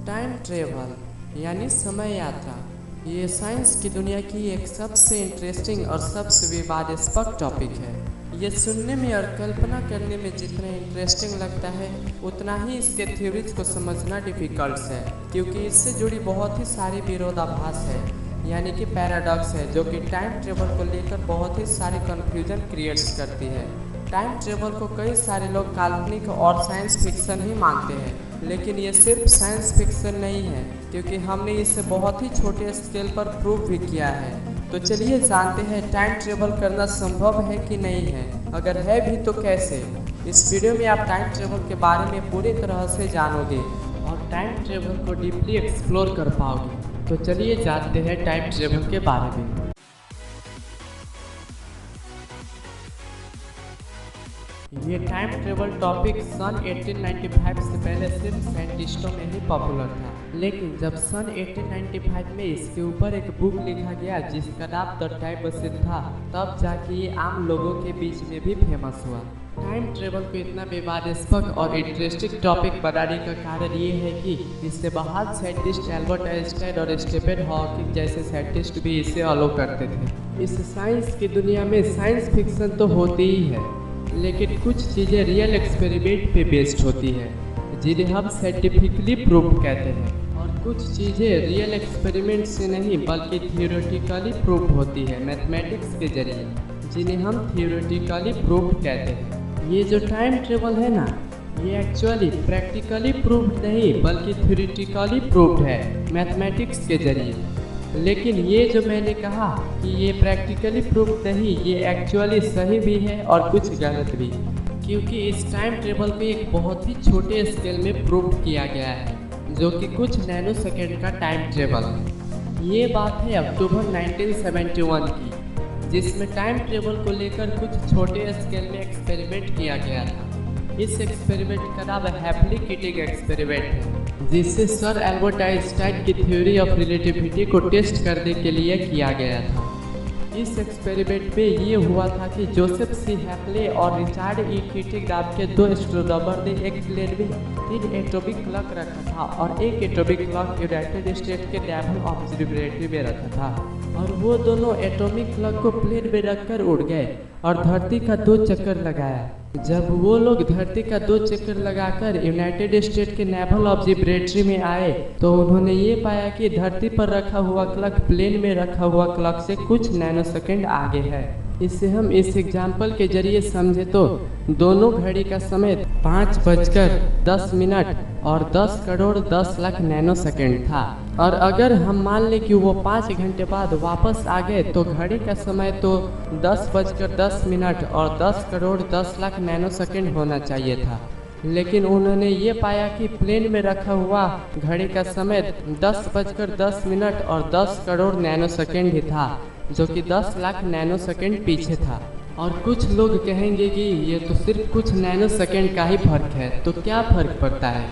Time travel यानी समय यात्रा ये साइंस की दुनिया की एक सबसे इंटरेस्टिंग और सबसे विवादास्पद टॉपिक है। ये सुनने में और कल्पना करने में जितना इंटरेस्टिंग लगता है उतना ही इसके थ्योरीज को समझना डिफिकल्ट है, क्योंकि इससे जुड़ी बहुत ही सारी विरोधाभास है यानी कि पैराडॉक्स है, जो कि टाइम ट्रेवल को लेकर बहुत ही सारी कन्फ्यूजन क्रिएट्स करती है। टाइम ट्रेवल को कई सारे लोग काल्पनिक और साइंस फिक्शन ही मानते हैं, लेकिन ये सिर्फ साइंस फिक्शन नहीं है, क्योंकि हमने इसे बहुत ही छोटे स्केल पर प्रूव भी किया है। तो चलिए जानते हैं टाइम ट्रेवल करना संभव है कि नहीं है, अगर है भी तो कैसे। इस वीडियो में आप टाइम ट्रेवल के बारे में पूरी तरह से जानोगे और टाइम ट्रेवल को डीपली एक्सप्लोर कर पाओगे। तो चलिए जानते हैं टाइम ट्रेवल के बारे में। ये टाइम ट्रेवल टॉपिक सन 1895 से पहले सिर्फ साइंटिस्टों में ही पॉपुलर था, लेकिन जब सन 1895 में इसके ऊपर एक बुक लिखा गया जिसका नाम द टाइम मशीन था, तब जाके ये आम लोगों के बीच में भी फेमस हुआ। टाइम ट्रेवल को इतना विवादास्पद और इंटरेस्टिंग टॉपिक बनाने का कारण ये है कि इससे महान साइंटिस्ट एल्बर्ट आइंस्टाइन और स्टीफन हॉकिंग जैसे साइंटिस्ट भी इसे अलो करते थे। इस साइंस की दुनिया में साइंस फिक्शन तो होती ही है, लेकिन कुछ चीज़ें रियल एक्सपेरिमेंट पे बेस्ड होती है जिन्हें हम साइंटिफिकली प्रूव कहते हैं, और कुछ चीज़ें रियल एक्सपेरिमेंट से नहीं बल्कि थियोरेटिकली प्रूव होती है मैथमेटिक्स के जरिए, जिन्हें हम थियोरेटिकली प्रूव कहते हैं। ये जो टाइम ट्रेवल है ना, ये एक्चुअली प्रैक्टिकली प्रूव्ड नहीं बल्कि थियोरेटिकली प्रूव्ड है मैथमेटिक्स के जरिए। लेकिन ये जो मैंने कहा कि ये प्रैक्टिकली प्रूव नहीं, ये एक्चुअली सही भी है और कुछ गलत भी, क्योंकि इस टाइम ट्रेवल को एक बहुत ही छोटे स्केल में प्रूव किया गया है, जो कि कुछ नैनो सेकेंड का टाइम ट्रेवल है। ये बात है अक्टूबर 1971 की, जिसमें टाइम ट्रेवल को लेकर कुछ छोटे स्केल में एक्सपेरिमेंट किया गया था। इस एक्सपेरिमेंट का नाम हैप्ली किटिंग एक्सपेरिमेंट है, जिससे सर एल्बर्ट आइंस्टाइन की थ्योरी ऑफ रिलेटिविटी को टेस्ट करने के लिए किया गया था। इस एक्सपेरिमेंट में ये हुआ था कि जोसेफ सी हैप्ले और रिचार्ड ई किटिंग नाम के दो एस्ट्रोनॉमर ने एक प्लेन में 3 एटॉमिक क्लॉक रखा था और एक एटॉमिक क्लॉक यूनाइटेड स्टेट के नेवल ऑब्जर्वेटरी में रखा था, और वो दोनों एटॉमिक क्लॉक को प्लेन में रखकर उड़ गए और धरती का 2 चक्कर लगाया। जब वो लोग धरती का 2 चक्कर लगाकर यूनाइटेड स्टेट के नेवल ऑब्जर्वेटरी में आए तो उन्होंने ये पाया कि धरती पर रखा हुआ क्लॉक प्लेन में रखा हुआ क्लॉक से कुछ नैनो सेकेंड आगे है। इसे हम इस एग्जाम्पल के जरिए समझे तो दोनों घड़ी का समय 5:10 और 10 करोड़ 10 लाख नैनो सेकेंड था, और अगर हम मान लें कि वो 5 घंटे बाद वापस आ गए तो घड़ी का समय तो 10:10 और 10 करोड़ 10 लाख नैनो सेकेंड होना चाहिए था। लेकिन उन्होंने ये पाया कि प्लेन में रखा हुआ घड़ी का समय 10:10 और 10 करोड़ नैनो सेकेंड ही था, जो कि 10 लाख नैनो सेकेंड पीछे था। और कुछ लोग कहेंगे कि ये तो सिर्फ कुछ नैनो सेकेंड का ही फर्क है, तो क्या फर्क पड़ता है?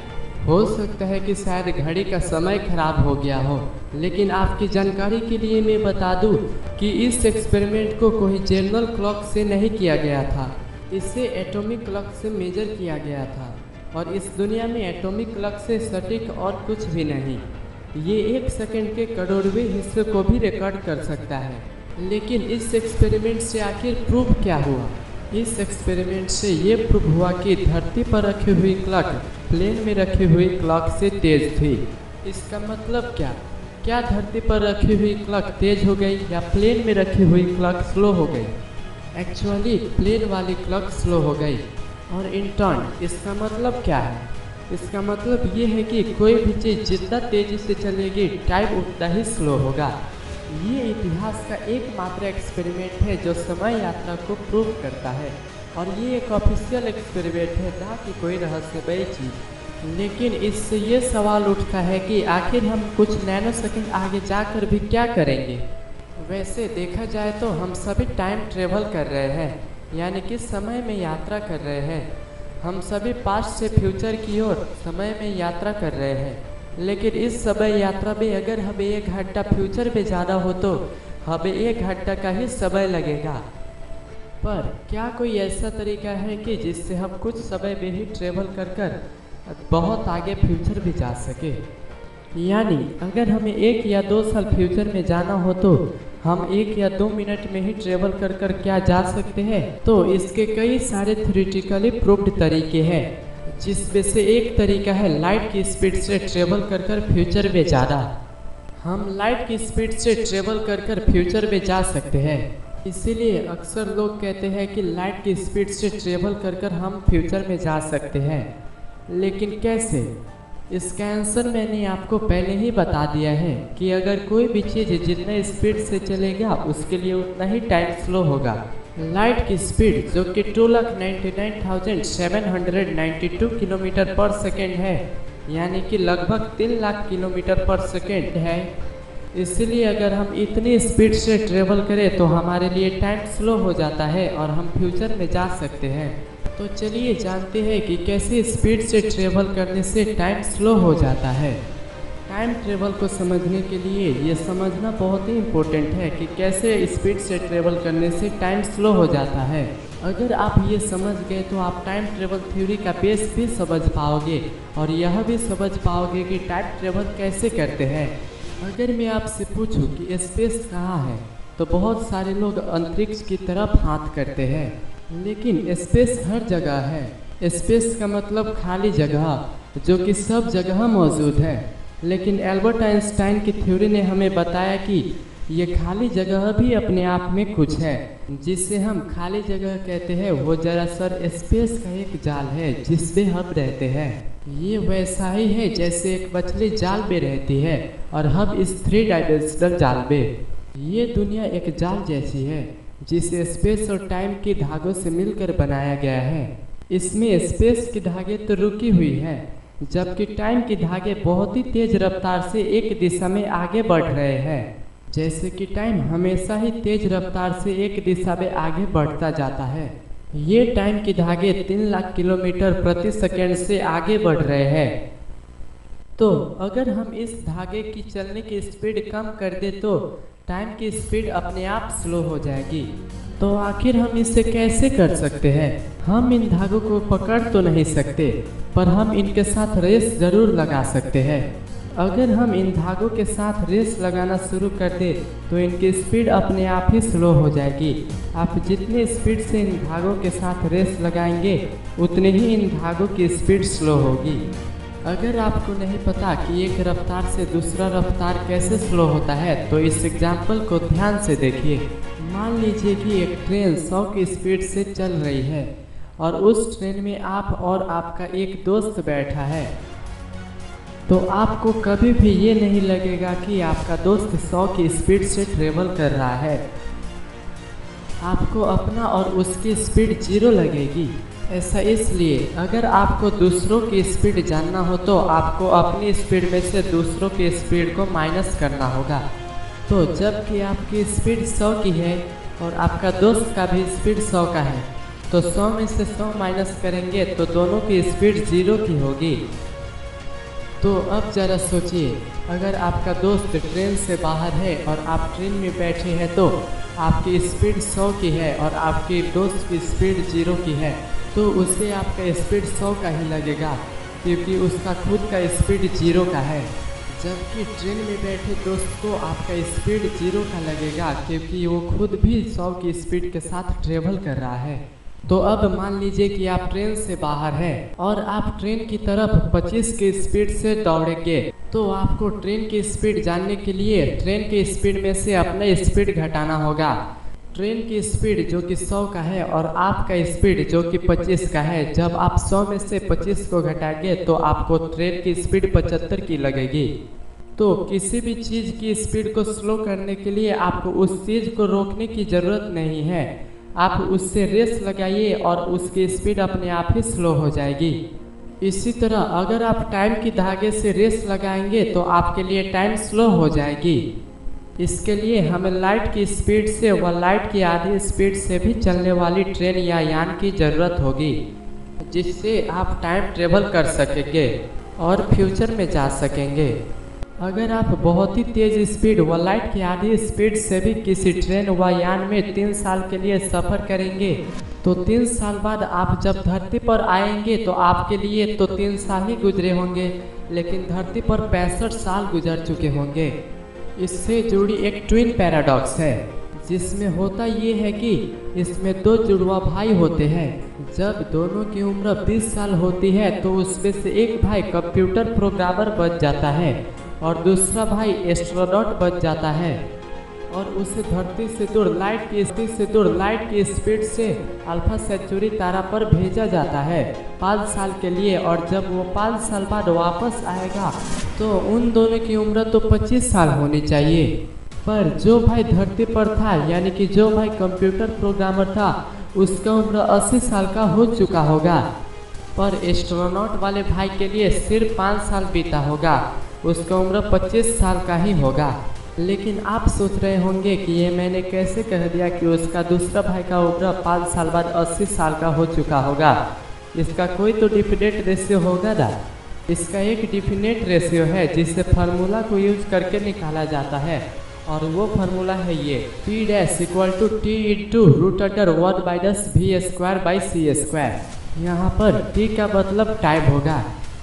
हो सकता है कि शायद घड़ी का समय खराब हो गया हो, लेकिन आपकी जानकारी के लिए मैं बता दूं कि इस एक्सपेरिमेंट को कोई जनरल क्लॉक से नहीं किया गया था, इसे एटॉमिक क्लॉक से मेजर किया गया था, और इस दुनिया में एटॉमिक क्लॉक से सटीक और कुछ भी नहीं। ये 1 सेकंड के करोड़वें हिस्से को भी रिकॉर्ड कर सकता है। लेकिन इस एक्सपेरिमेंट से आखिर प्रूव क्या हुआ? इस एक्सपेरिमेंट से ये प्रूव हुआ कि धरती पर रखी हुई क्लॉक प्लेन में रखी हुई क्लॉक से तेज थी। इसका मतलब क्या? क्या धरती पर रखी हुई क्लॉक तेज हो गई या प्लेन में रखी हुई क्लॉक स्लो हो गई? एक्चुअली प्लेन वाली क्लॉक स्लो हो गई। और इन टर्न इसका मतलब क्या है? इसका मतलब ये है कि कोई भी चीज़ जितना तेजी से चलेगी टाइम उतना ही स्लो होगा। ये इतिहास का एकमात्र एक्सपेरिमेंट है जो समय यात्रा को प्रूव करता है, और ये एक ऑफिशियल एक्सपेरिमेंट है, ना कि कोई रहस्यमय चीज़। लेकिन इससे ये सवाल उठता है कि आखिर हम कुछ नैनो सेकंड आगे जाकर भी क्या करेंगे? वैसे देखा जाए तो हम सभी टाइम ट्रेवल कर रहे हैं, यानी कि समय में यात्रा कर रहे हैं। हम सभी पास्ट से फ्यूचर की ओर समय में यात्रा कर रहे हैं, लेकिन इस समय यात्रा में अगर हमें 1 घंटा फ्यूचर में जाना हो तो हमें 1 घंटा का ही समय लगेगा। पर क्या कोई ऐसा तरीका है कि जिससे हम कुछ समय में ही ट्रेवल कर बहुत आगे फ्यूचर भी जा सके? यानी अगर हमें 1 या 2 साल फ्यूचर में जाना हो तो हम 1 या 2 मिनट में ही ट्रेवल कर क्या जा सकते हैं। तो इसके कई सारे थ्योरेटिकली प्रूव्ड तरीके हैं, जिसमें से एक तरीका है लाइट की स्पीड से ट्रेवल कर फ्यूचर में जाना। हम लाइट की स्पीड से ट्रेवल कर फ्यूचर में जा सकते हैं। इसीलिए अक्सर लोग कहते हैं कि लाइट की स्पीड से ट्रेवल कर हम फ्यूचर में जा सकते हैं। लेकिन कैसे? इसका आंसर मैंने आपको पहले ही बता दिया है कि अगर कोई भी चीज़ जितना स्पीड से चलेगा उसके लिए उतना ही टाइम स्लो होगा। लाइट की स्पीड जो कि 2,99,792 किलोमीटर पर सेकेंड है, यानी कि लगभग 3 लाख किलोमीटर पर सेकेंड है। इसलिए अगर हम इतनी स्पीड से ट्रेवल करें तो हमारे लिए टाइम स्लो हो जाता है और हम फ्यूचर में जा सकते हैं। तो चलिए जानते हैं कि कैसे स्पीड से ट्रेवल करने से टाइम स्लो हो जाता है। टाइम ट्रेवल को समझने के लिए ये समझना बहुत ही इम्पोर्टेंट है कि कैसे स्पीड से ट्रेवल करने से टाइम स्लो हो जाता है। अगर आप ये समझ गए तो आप टाइम ट्रेवल थ्योरी का बेस भी समझ पाओगे और यह भी समझ पाओगे कि टाइम ट्रेवल कैसे करते हैं। अगर मैं आपसे पूछूं कि स्पेस कहाँ है तो बहुत सारे लोग अंतरिक्ष की तरफ हाथ करते हैं, लेकिन स्पेस हर जगह है। स्पेस का मतलब खाली जगह जो कि सब जगह मौजूद है। लेकिन एल्बर्ट आइंस्टाइन की थ्योरी ने हमें बताया कि ये खाली जगह भी अपने आप में कुछ है, जिसे हम खाली जगह कहते हैं। वो दरअसल स्पेस का एक जाल है जिसमें हम रहते हैं। ये वैसा ही है जैसे एक मछली जाल में रहती है और हम इस 3 डायमेंशनल जाल में। ये दुनिया एक जाल जैसी है जिसे स्पेस और टाइम के धागों से मिलकर बनाया गया है। इसमें स्पेस के धागे तो रुकी हुई है, जबकि टाइम के धागे बहुत ही तेज रफ्तार से एक दिशा में आगे बढ़ रहे हैं। जैसे कि टाइम हमेशा ही तेज रफ्तार से एक दिशा में आगे बढ़ता जाता है। ये टाइम के धागे 3 लाख किलोमीटर प्रति सेकेंड से आगे बढ़ रहे हैं। तो अगर हम इस धागे की चलने की स्पीड कम कर दे तो टाइम की स्पीड अपने आप स्लो हो जाएगी। तो आखिर हम इसे कैसे कर सकते हैं? हम इन धागों को पकड़ तो नहीं सकते, पर हम इनके साथ रेस जरूर लगा सकते हैं। अगर हम इन धागों के साथ रेस लगाना शुरू कर दे तो इनकी स्पीड अपने आप ही स्लो हो जाएगी। आप जितनी स्पीड से इन धागों के साथ रेस लगाएंगे उतनी ही इन धागों की स्पीड स्लो होगी। अगर आपको नहीं पता कि एक रफ्तार से दूसरा रफ्तार कैसे स्लो होता है तो इस एग्जाम्पल को ध्यान से देखिए। मान लीजिए कि एक ट्रेन 100 की स्पीड से चल रही है और उस ट्रेन में आप और आपका एक दोस्त बैठा है। तो आपको कभी भी ये नहीं लगेगा कि आपका दोस्त 100 की स्पीड से ट्रेवल कर रहा है। आपको अपना और उसकी स्पीड 0 लगेगी। ऐसा इसलिए अगर आपको दूसरों की स्पीड जानना हो तो आपको अपनी स्पीड में से दूसरों की स्पीड को माइनस करना होगा। तो जबकि आपकी स्पीड 100 की है और आपका दोस्त का भी स्पीड 100 का है, तो 100 में से 100 माइनस करेंगे तो दोनों की स्पीड 0 की होगी। तो अब जरा सोचिए, अगर आपका दोस्त ट्रेन से बाहर है और आप ट्रेन में बैठे हैं तो आपकी स्पीड 100 की है और आपके दोस्त की स्पीड 0 की है, तो उसे आपका स्पीड 100 का ही लगेगा क्योंकि उसका खुद का स्पीड 0 का है। जबकि ट्रेन में बैठे दोस्त को आपका स्पीड 0 का लगेगा क्योंकि वो खुद भी 100 की स्पीड के साथ ट्रेवल कर रहा है। तो अब मान लीजिए कि आप ट्रेन से बाहर हैं और आप ट्रेन की तरफ 25 की स्पीड से दौड़ेंगे, तो आपको ट्रेन की स्पीड जानने के लिए ट्रेन की स्पीड में से अपना स्पीड घटाना होगा। ट्रेन की स्पीड जो कि 100 का है और आपका स्पीड जो कि 25 का है, जब आप 100 में से 25 को घटाएंगे तो आपको ट्रेन की स्पीड 75 की लगेगी। तो किसी भी चीज़ की स्पीड को स्लो करने के लिए आपको उस चीज़ को रोकने की ज़रूरत नहीं है। आप उससे रेस लगाइए और उसकी स्पीड अपने आप ही स्लो हो जाएगी। इसी तरह अगर आप टाइम की धागे से रेस लगाएंगे तो आपके लिए टाइम स्लो हो जाएगी। इसके लिए हमें लाइट की स्पीड से व लाइट की आधी स्पीड से भी चलने वाली ट्रेन या यान की ज़रूरत होगी, जिससे आप टाइम ट्रेवल कर सकेंगे और फ्यूचर में जा सकेंगे। अगर आप बहुत ही तेज़ स्पीड व लाइट की आधी स्पीड से भी किसी ट्रेन व यान में 3 साल के लिए सफ़र करेंगे तो 3 साल बाद आप जब धरती पर आएंगे तो आपके लिए तो 3 साल ही गुजरे होंगे, लेकिन धरती पर 65 साल गुजर चुके होंगे। इससे जुड़ी एक ट्विन पैराडॉक्स है, जिसमें होता ये है कि इसमें 2 जुड़वा भाई होते हैं। जब दोनों की उम्र 20 साल होती है तो उसमें से एक भाई कंप्यूटर प्रोग्रामर बन जाता है और दूसरा भाई एस्ट्रोनॉट बन जाता है और उसे धरती से दूर लाइट की स्पीड से अल्फा सेंचुरी तारा पर भेजा जाता है 5 साल के लिए। और जब वो 5 साल बाद वापस आएगा तो उन दोनों की उम्र तो 25 साल होनी चाहिए। पर जो भाई धरती पर था, यानी कि जो भाई कंप्यूटर प्रोग्रामर था, उसका उम्र 80 साल का हो चुका होगा। पर एस्ट्रोनॉट वाले भाई के लिए सिर्फ 5 साल बीता होगा, उसका उम्र 25 साल का ही होगा। लेकिन आप सोच रहे होंगे कि ये मैंने कैसे कह दिया कि उसका दूसरा भाई का उम्र 5 साल बाद 80 साल का हो चुका होगा। इसका कोई तो डिफिनेट रेशियो होगा ना। इसका एक डिफिनेट रेशियो है जिसे फार्मूला को यूज करके निकाला जाता है, और वो फार्मूला है ये P' = T × √1/(V²/c²। यहाँ पर T का मतलब टाइम होगा।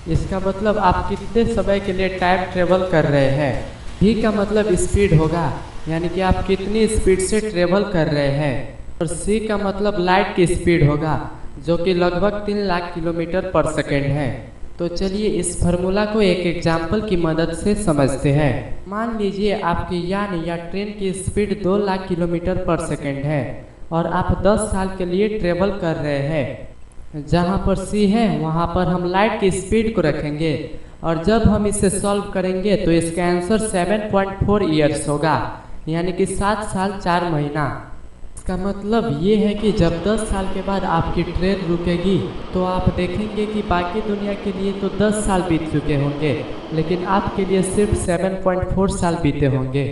इसका मतलब आप कितने समय के लिए टाइम ट्रेवल कर रहे हैं। V का मतलब स्पीड होगा, यानी कि आप कितनी स्पीड से ट्रेवल कर रहे हैं। और C का मतलब लाइट की स्पीड होगा, जो कि लगभग 3 लाख किलोमीटर पर सेकेंड है। तो चलिए इस फार्मूला को एक एग्जाम्पल की मदद से समझते हैं। मान लीजिए आपकी यान या ट्रेन की स्पीड 2 लाख किलोमीटर पर सेकेंड है और आप 10 साल के लिए ट्रेवल कर रहे हैं। जहाँ पर C है वहाँ पर हम लाइट की स्पीड को रखेंगे और जब हम इसे सॉल्व करेंगे तो इसका आंसर 7.4 ईयर्स होगा, यानी कि 7 साल 4 महीना। इसका मतलब ये है कि जब 10 साल के बाद आपकी ट्रेन रुकेगी तो आप देखेंगे कि बाकी दुनिया के लिए तो 10 साल बीत चुके होंगे, लेकिन आपके लिए सिर्फ 7.4 साल बीते होंगे।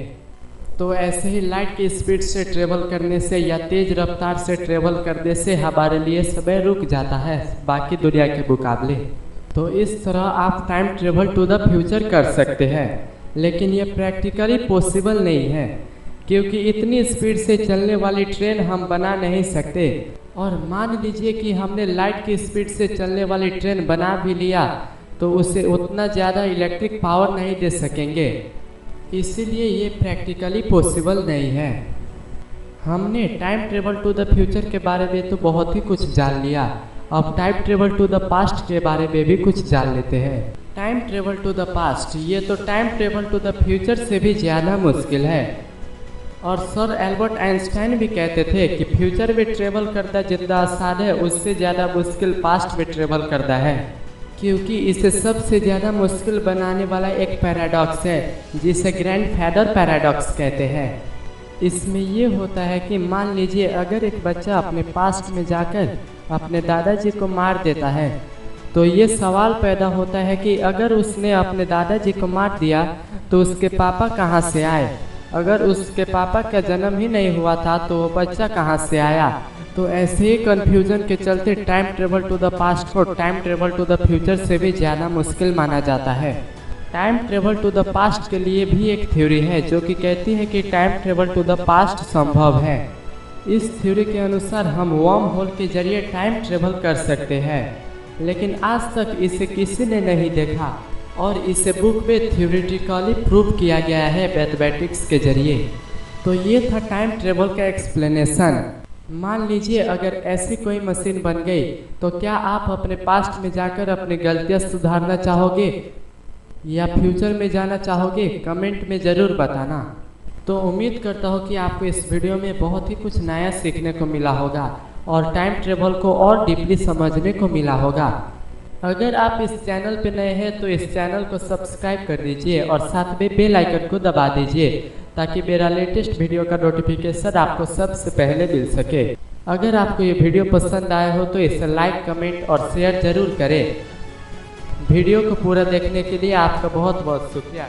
तो ऐसे ही लाइट की स्पीड से ट्रेवल करने से या तेज रफ्तार से ट्रेवल करने से हमारे लिए समय रुक जाता है बाकी दुनिया के मुकाबले। तो इस तरह आप time travel to the future कर सकते हैं, लेकिन ये प्रैक्टिकली पॉसिबल नहीं है, क्योंकि इतनी स्पीड से चलने वाली ट्रेन हम बना नहीं सकते। और मान लीजिए कि हमने लाइट की स्पीड से चलने वाली ट्रेन बना भी लिया तो उसे उतना ज़्यादा इलेक्ट्रिक पावर नहीं दे सकेंगे, इसीलिए ये प्रैक्टिकली पॉसिबल नहीं है। हमने time travel to the future के बारे में तो बहुत ही कुछ जान लिया, अब time travel to the past के बारे में भी कुछ जान लेते हैं। Time travel to the past, ये तो time travel to the future से भी ज़्यादा मुश्किल है। और सर एल्बर्ट आइंस्टाइन भी कहते थे कि फ्यूचर में ट्रेवल करना जितना आसान है उससे ज़्यादा मुश्किल पास्ट में ट्रेवल करना है, क्योंकि इसे सबसे ज़्यादा मुश्किल बनाने वाला एक पैराडॉक्स है जिसे ग्रैंडफादर पैराडॉक्स कहते हैं। इसमें ये होता है कि मान लीजिए अगर एक बच्चा अपने पास्ट में जाकर अपने दादाजी को मार देता है, तो ये सवाल पैदा होता है कि अगर उसने अपने दादाजी को मार दिया तो उसके पापा कहाँ से आए। अगर उसके पापा का जन्म ही नहीं हुआ था तो वो बच्चा कहाँ से आया। तो ऐसे ही कन्फ्यूजन के चलते time travel to the past को time travel to the future से भी ज़्यादा मुश्किल माना जाता है। Time travel to the past के लिए भी एक थ्योरी है जो कि कहती है कि time travel to the past संभव है। इस थ्योरी के अनुसार हम वर्म होल के जरिए टाइम ट्रेवल कर सकते हैं, लेकिन आज तक इसे किसी ने नहीं देखा और इसे बुक में थ्योरेटिकली प्रूव किया गया है मैथमेटिक्स के जरिए। तो ये था टाइम ट्रेवल का एक्सप्लेनेशन। मान लीजिए अगर ऐसी कोई मशीन बन गई तो क्या आप अपने पास्ट में जाकर अपनी गलतियाँ सुधारना चाहोगे या फ्यूचर में जाना चाहोगे? कमेंट में ज़रूर बताना। तो उम्मीद करता हूँ कि आपको इस वीडियो में बहुत ही कुछ नया सीखने को मिला होगा और टाइम ट्रेवल को और डीपली समझने को मिला होगा। अगर आप इस चैनल पे नए हैं तो इस चैनल को सब्सक्राइब कर दीजिए और साथ में बेल आइकन को दबा दीजिए ताकि मेरा लेटेस्ट वीडियो का नोटिफिकेशन आपको सबसे पहले मिल सके। अगर आपको ये वीडियो पसंद आया हो तो इसे लाइक, कमेंट और शेयर जरूर करें। वीडियो को पूरा देखने के लिए आपका बहुत बहुत शुक्रिया।